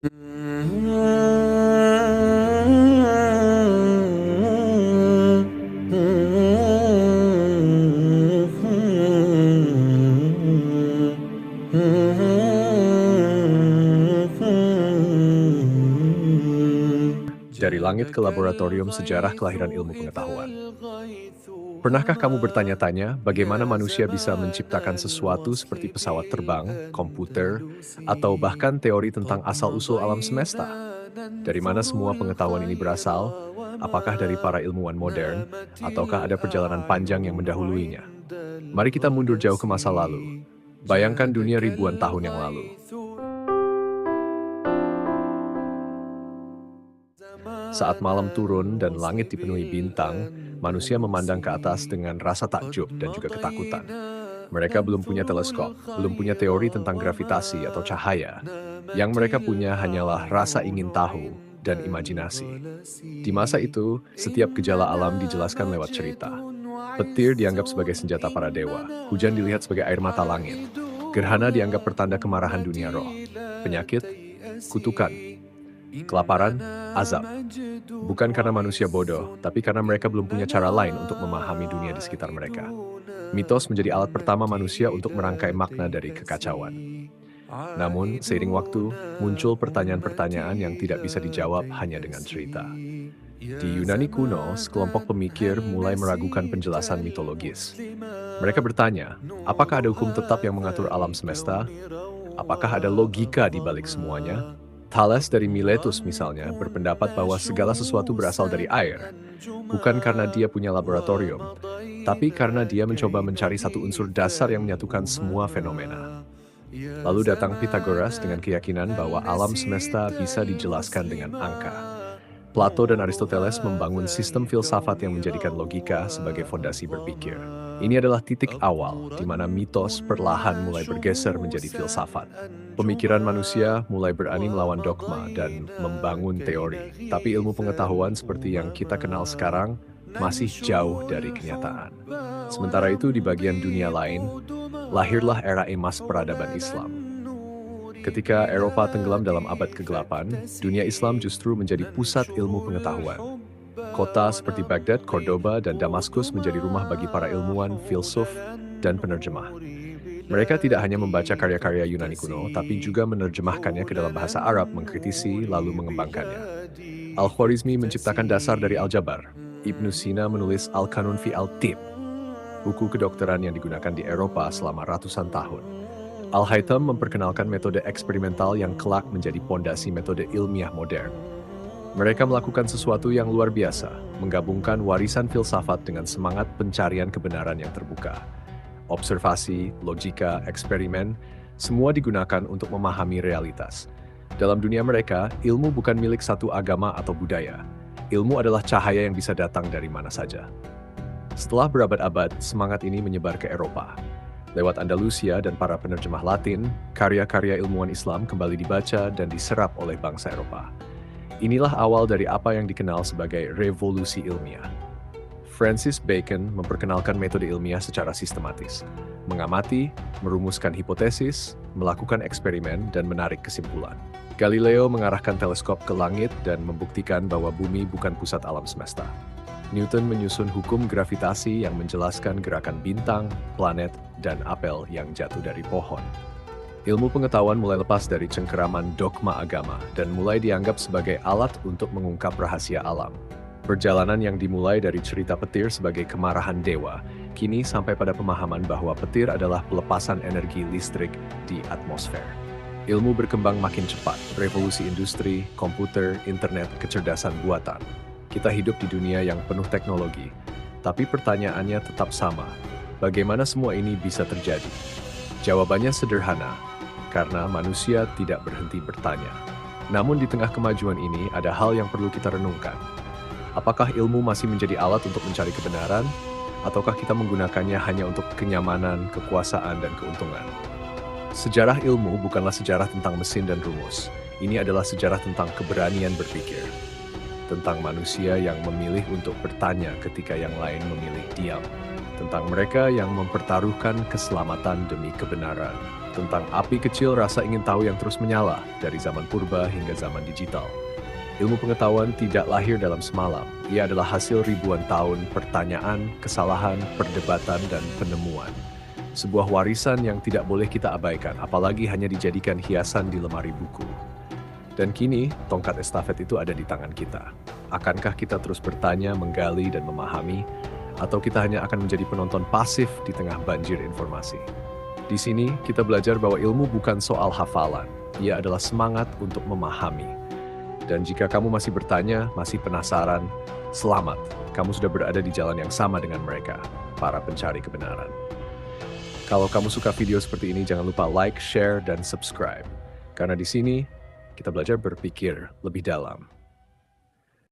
Dari langit ke laboratorium sejarah kelahiran ilmu pengetahuan. Pernahkah kamu bertanya-tanya bagaimana manusia bisa menciptakan sesuatu seperti pesawat terbang, komputer, atau bahkan teori tentang asal-usul alam semesta? Dari mana semua pengetahuan ini berasal? Apakah dari para ilmuwan modern, ataukah ada perjalanan panjang yang mendahuluinya? Mari kita mundur jauh ke masa lalu. Bayangkan dunia ribuan tahun yang lalu. Saat malam turun dan langit dipenuhi bintang, manusia memandang ke atas dengan rasa takjub dan juga ketakutan. Mereka belum punya teleskop, belum punya teori tentang gravitasi atau cahaya. Yang mereka punya hanyalah rasa ingin tahu dan imajinasi. Di masa itu, setiap gejala alam dijelaskan lewat cerita. Petir dianggap sebagai senjata para dewa, hujan dilihat sebagai air mata langit. Gerhana dianggap pertanda kemarahan dunia roh. Penyakit, kutukan. Kelaparan, azab. Bukan karena manusia bodoh, tapi karena mereka belum punya cara lain untuk memahami dunia di sekitar mereka. Mitos menjadi alat pertama manusia untuk merangkai makna dari kekacauan. Namun, seiring waktu, muncul pertanyaan-pertanyaan yang tidak bisa dijawab hanya dengan cerita. Di Yunani kuno, sekelompok pemikir mulai meragukan penjelasan mitologis. Mereka bertanya, apakah ada hukum tetap yang mengatur alam semesta? Apakah ada logika di balik semuanya? Thales dari Miletus misalnya berpendapat bahwa segala sesuatu berasal dari air, bukan karena dia punya laboratorium, tapi karena dia mencoba mencari satu unsur dasar yang menyatukan semua fenomena. Lalu datang Pythagoras dengan keyakinan bahwa alam semesta bisa dijelaskan dengan angka. Plato dan Aristoteles membangun sistem filsafat yang menjadikan logika sebagai fondasi berpikir. Ini adalah titik awal di mana mitos perlahan mulai bergeser menjadi filsafat. Pemikiran manusia mulai berani melawan dogma dan membangun teori. Tapi ilmu pengetahuan seperti yang kita kenal sekarang masih jauh dari kenyataan. Sementara itu di bagian dunia lain, lahirlah era emas peradaban Islam. Ketika Eropa tenggelam dalam abad ke-8, dunia Islam justru menjadi pusat ilmu pengetahuan. Kota seperti Baghdad, Cordoba, dan Damaskus menjadi rumah bagi para ilmuwan, filsuf, dan penerjemah. Mereka tidak hanya membaca karya-karya Yunani kuno, tapi juga menerjemahkannya ke dalam bahasa Arab, mengkritisi, lalu mengembangkannya. Al-Khwarizmi menciptakan dasar dari aljabar. Ibnu Sina menulis Al-Kanun fi al-Tib, buku kedokteran yang digunakan di Eropa selama ratusan tahun. Al-Haytham memperkenalkan metode eksperimental yang kelak menjadi pondasi metode ilmiah modern. Mereka melakukan sesuatu yang luar biasa, menggabungkan warisan filsafat dengan semangat pencarian kebenaran yang terbuka. Observasi, logika, eksperimen, semua digunakan untuk memahami realitas. Dalam dunia mereka, ilmu bukan milik satu agama atau budaya. Ilmu adalah cahaya yang bisa datang dari mana saja. Setelah berabad-abad, semangat ini menyebar ke Eropa. Lewat Andalusia dan para penerjemah Latin, karya-karya ilmuwan Islam kembali dibaca dan diserap oleh bangsa Eropa. Inilah awal dari apa yang dikenal sebagai revolusi ilmiah. Francis Bacon memperkenalkan metode ilmiah secara sistematis, mengamati, merumuskan hipotesis, melakukan eksperimen, dan menarik kesimpulan. Galileo mengarahkan teleskop ke langit dan membuktikan bahwa bumi bukan pusat alam semesta. Newton menyusun hukum gravitasi yang menjelaskan gerakan bintang, planet, dan apel yang jatuh dari pohon. Ilmu pengetahuan mulai lepas dari cengkeraman dogma agama dan mulai dianggap sebagai alat untuk mengungkap rahasia alam. Perjalanan yang dimulai dari cerita petir sebagai kemarahan dewa, kini sampai pada pemahaman bahwa petir adalah pelepasan energi listrik di atmosfer. Ilmu berkembang makin cepat, revolusi industri, komputer, internet, kecerdasan buatan. Kita hidup di dunia yang penuh teknologi, tapi pertanyaannya tetap sama. Bagaimana semua ini bisa terjadi? Jawabannya sederhana, karena manusia tidak berhenti bertanya. Namun di tengah kemajuan ini ada hal yang perlu kita renungkan. Apakah ilmu masih menjadi alat untuk mencari kebenaran? Ataukah kita menggunakannya hanya untuk kenyamanan, kekuasaan, dan keuntungan? Sejarah ilmu bukanlah sejarah tentang mesin dan rumus. Ini adalah sejarah tentang keberanian berpikir. Tentang manusia yang memilih untuk bertanya ketika yang lain memilih diam. tentang mereka yang mempertaruhkan keselamatan demi kebenaran, tentang api kecil rasa ingin tahu yang terus menyala dari zaman purba hingga zaman digital. Ilmu pengetahuan tidak lahir dalam semalam. Ia adalah hasil ribuan tahun pertanyaan, kesalahan, perdebatan, dan penemuan. Sebuah warisan yang tidak boleh kita abaikan, apalagi hanya dijadikan hiasan di lemari buku. Dan kini, tongkat estafet itu ada di tangan kita. Akankah kita terus bertanya, menggali, dan memahami, atau kita hanya akan menjadi penonton pasif di tengah banjir informasi? Di sini, kita belajar bahwa ilmu bukan soal hafalan. Ia adalah semangat untuk memahami. Dan jika kamu masih bertanya, masih penasaran, selamat. Kamu sudah berada di jalan yang sama dengan mereka, para pencari kebenaran. Kalau kamu suka video seperti ini, jangan lupa like, share, dan subscribe. Karena di sini, kita belajar berpikir lebih dalam.